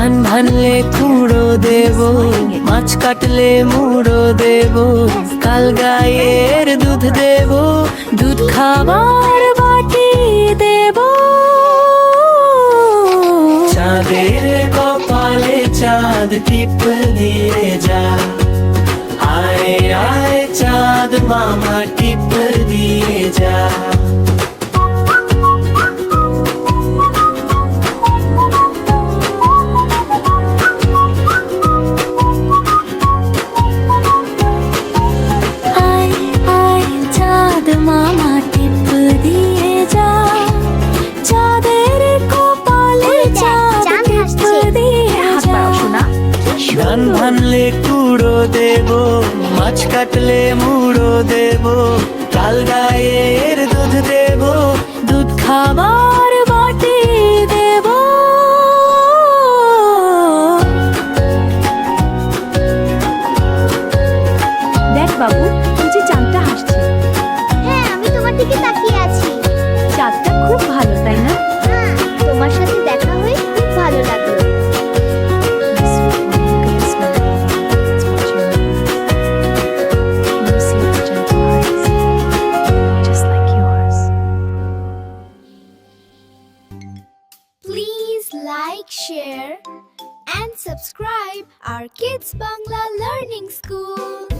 ধান ভানলে কুড়ো দেব, মাছ কাটলে মুড়ো দেব, কাল গায়ের দুধ দেব, দুধ খাবার বাটি দেব। চাঁদের কপালে চাঁদ টিপ দিয়ে যা, আয় আয় চাঁদ মামা টিপ দিয়ে যা। মামা টিপ দিয়ে যা, চাঁদের কপালে চাঁদ টিপ দিয়ে যা। ধান ভানলে কুড়ো দেব, মাছ কাটলে মুড়ো দেব, কাল গায়ের দুধ দেব, দুধ খাবার বাটি দেব। দেখ বাবু, ওই যে চাঁদটা হাসছে। হ্যাঁ, আমি তোমার দিকে তাকিয়ে আছি। চাঁদটা খুব ভালো, তাই না? হ্যাঁ, তোমার সাথে দেখা হয়ে খুব ভালো লাগলো। Please like, share and subscribe our Kids Bangla Learning School.